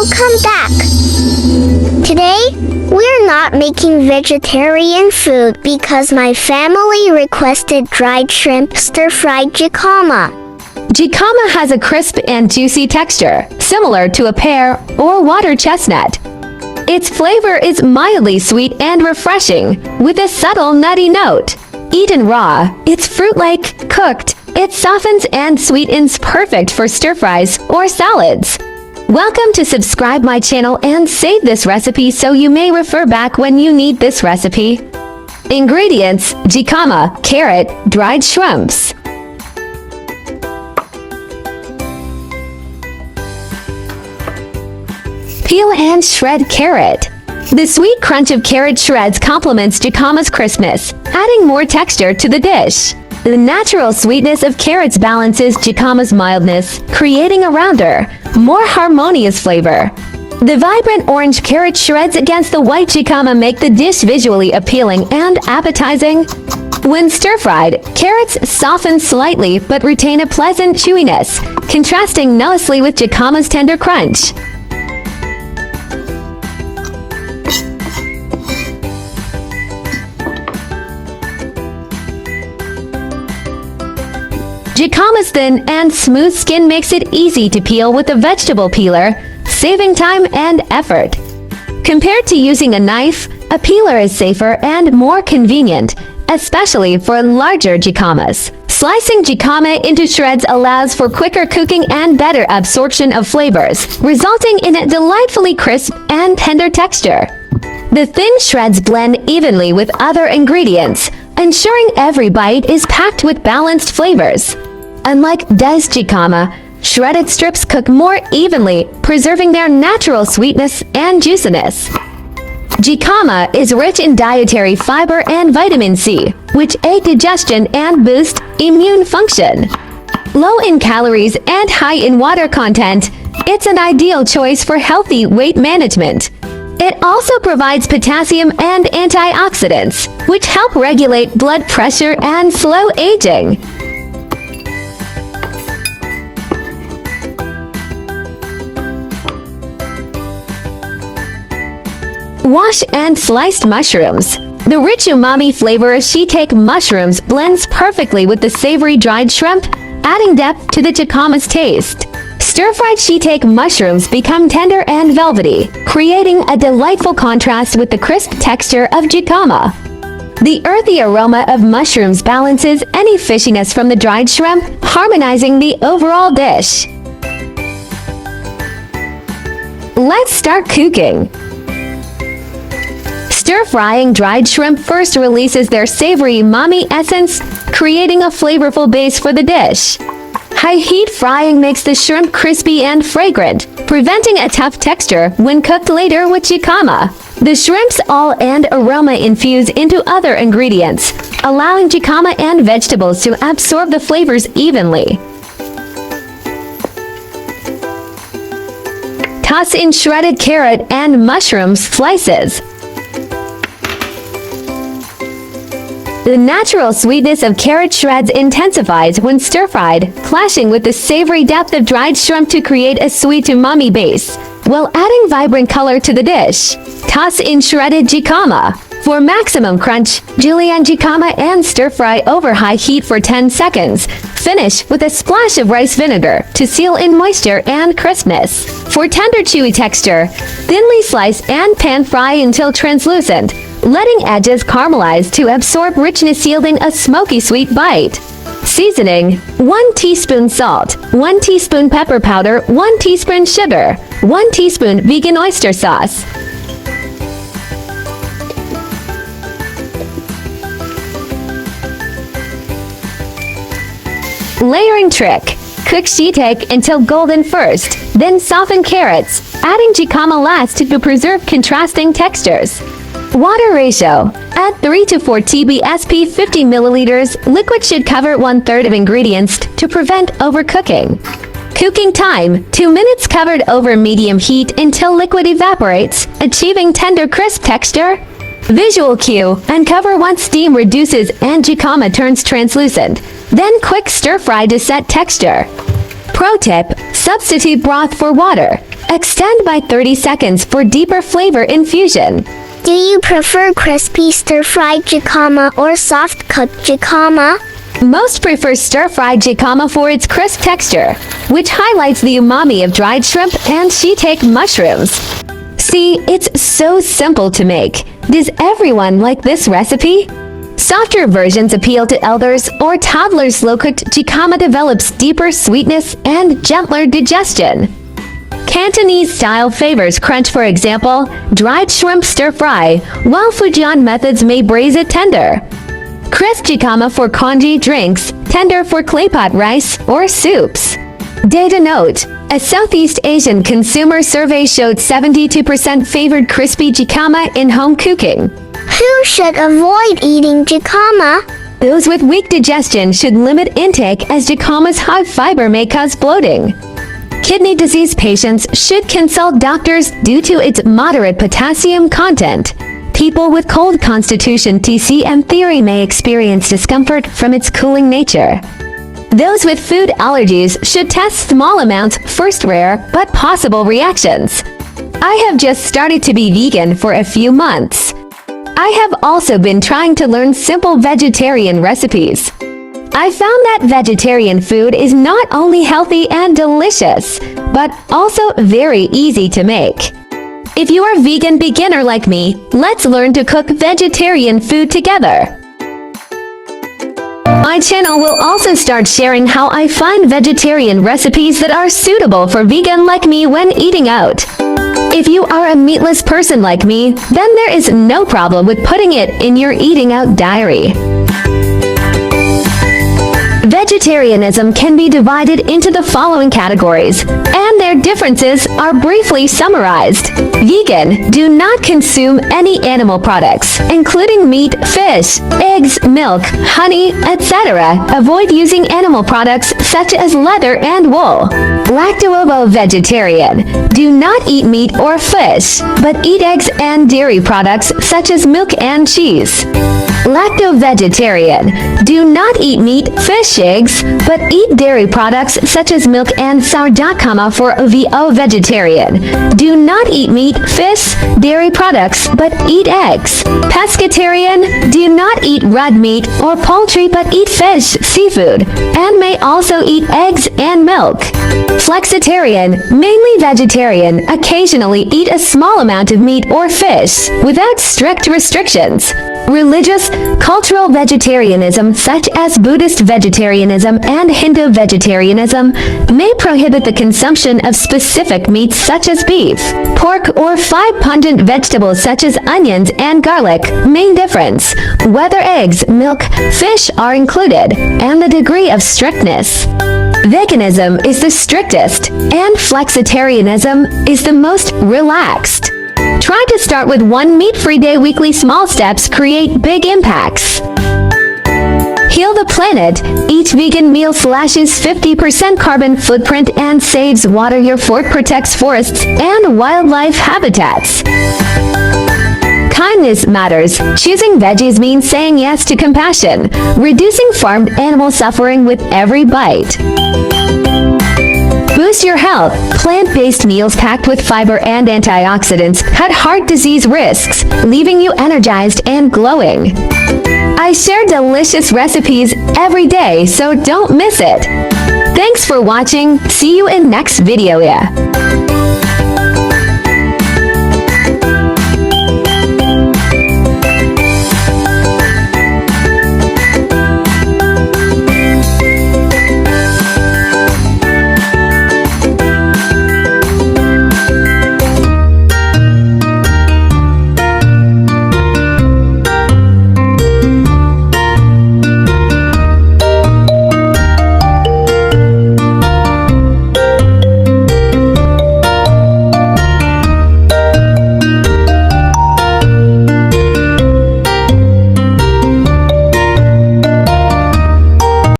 Welcome back! Today, we're not making vegetarian food because my family requested dried shrimp stir-fried jicama. Jicama has a crisp and juicy texture, similar to a pear or water chestnut. Its flavor is mildly sweet and refreshing, with a subtle nutty note. Eaten raw, it's fruit-like. Cooked, it softens and sweetens, perfect for stir-fries or salads. Welcome to subscribe my channel and save this recipe so you may refer back when you need this recipe. Ingredients: jicama, carrot, dried shrimps. Peel and shred carrot. The sweet crunch of carrot shreds complements jicama's crispness, adding more texture to the dish. The natural sweetness of carrots balances jicama's mildness, creating a rounder, more harmonious flavor. The vibrant orange carrot shreds against the white jicama make the dish visually appealing and appetizing. When stir-fried, carrots soften slightly but retain a pleasant chewiness, contrasting nicely with jicama's tender crunch. Jicama's thin and smooth skin makes it easy to peel with a vegetable peeler, saving time and effort. Compared to using a knife, a peeler is safer and more convenient, especially for larger jicamas. Slicing jicama into shreds allows for quicker cooking and better absorption of flavors, resulting in a delightfully crisp and tender texture. The thin shreds blend evenly with other ingredients, ensuring every bite is packed with balanced flavors. Unlike diced jicama, shredded strips cook more evenly, preserving their natural sweetness and juiciness. Jicama is rich in dietary fiber and vitamin C, which aid digestion and boost immune function. Low in calories and high in water content, it's an ideal choice for healthy weight management. It also provides potassium and antioxidants, which help regulate blood pressure and slow aging. Wash and sliced mushrooms. The rich umami flavor of shiitake mushrooms blends perfectly with the savory dried shrimp, adding depth to the jicama's taste. Stir-fried shiitake mushrooms become tender and velvety, creating a delightful contrast with the crisp texture of jicama. The earthy aroma of mushrooms balances any fishiness from the dried shrimp, harmonizing the overall dish. Let's start cooking. Stir-frying dried shrimp first releases their savory umami essence, creating a flavorful base for the dish. High-heat frying makes the shrimp crispy and fragrant, preventing a tough texture when cooked later with jicama. The shrimp's oil and aroma infuse into other ingredients, allowing jicama and vegetables to absorb the flavors evenly. Toss in shredded carrot and mushroom slices. The natural sweetness of carrot shreds intensifies when stir-fried, clashing with the savory depth of dried shrimp to create a sweet umami base, while adding vibrant color to the dish. Toss in shredded jicama. For maximum crunch, julienne jicama and stir-fry over high heat for 10 seconds. Finish with a splash of rice vinegar to seal in moisture and crispness. For tender chewy texture, thinly slice and pan fry until translucent, letting edges caramelize to absorb richness, yielding a smoky sweet bite. Seasoning: 1 teaspoon salt, 1 teaspoon pepper powder, 1 teaspoon sugar, 1 teaspoon vegan oyster sauce. Layering trick: cook shiitake until golden first, then soften carrots, adding jicama last to preserve contrasting textures. Water ratio: add 3 to 4 TBSP 50 milliliters. Liquid should cover 1/3 of ingredients to prevent overcooking. Cooking time: 2 minutes covered over medium heat until liquid evaporates, achieving tender crisp texture. Visual cue: uncover once steam reduces and jicama turns translucent. Then quick stir fry to set texture. Pro tip, substitute broth for water. Extend by 30 seconds for deeper flavor infusion. Do you prefer crispy stir-fried jicama or soft-cooked jicama? Most prefer stir-fried jicama for its crisp texture, which highlights the umami of dried shrimp and shiitake mushrooms. See, it's so simple to make. Does everyone like this recipe? Softer versions appeal to elders or toddlers. Slow-cooked jicama develops deeper sweetness and gentler digestion. Cantonese-style favors crunch, for example, dried shrimp stir-fry, while Fujian methods may braise it tender. Crisp jicama for congee drinks, tender for claypot rice or soups. Data note, a Southeast Asian consumer survey showed 72% favored crispy jicama in home cooking. Who should avoid eating jicama? Those with weak digestion should limit intake as jicama's high fiber may cause bloating. Kidney disease patients should consult doctors due to its moderate potassium content. People with cold constitution TCM theory may experience discomfort from its cooling nature. Those with food allergies should test small amounts first, rare but possible reactions. I have just started to be vegan for a few months. I have also been trying to learn simple vegetarian recipes. I found that vegetarian food is not only healthy and delicious, but also very easy to make. If you are a vegan beginner like me, let's learn to cook vegetarian food together. My channel will also start sharing how I find vegetarian recipes that are suitable for vegan like me when eating out. If you are a meatless person like me, then there is no problem with putting it in your eating out diary. Vegetarianism can be divided into the following categories, and their differences are briefly summarized. Vegan, do not consume any animal products, including meat, fish, eggs, milk, honey, etc. Avoid using animal products such as leather and wool. Lacto-ovo-vegetarian, do not eat meat or fish, but eat eggs and dairy products such as milk and cheese. Lacto-vegetarian, do not eat meat, fish, eggs, but eat dairy products such as milk and sour. Jicama for OVO-vegetarian, do not eat meat, fish, dairy products, but eat eggs. Pescatarian, do not eat red meat or poultry but eat fish, seafood, and may also eat eggs and milk. Flexitarian, mainly vegetarian, occasionally eat a small amount of meat or fish, without strict restrictions. Religious, cultural vegetarianism such as Buddhist vegetarianism and Hindu vegetarianism may prohibit the consumption of specific meats such as beef, pork, or 5 pungent vegetables such as onions and garlic. Main difference, whether eggs, milk, fish are included, and the degree of strictness. Veganism is the strictest, and flexitarianism is the most relaxed. Try to start with 1 meat-free day. Weekly small steps create big impacts. Heal the planet. Each vegan meal slashes 50% carbon footprint and saves water. Your fork protects forests and wildlife habitats. Kindness matters. Choosing veggies means saying yes to compassion, reducing farmed animal suffering with every bite. Boost your health. Plant-based meals packed with fiber and antioxidants cut heart disease risks, leaving you energized and glowing. I share delicious recipes every day, so don't miss it. Thanks for watching. See you in next video.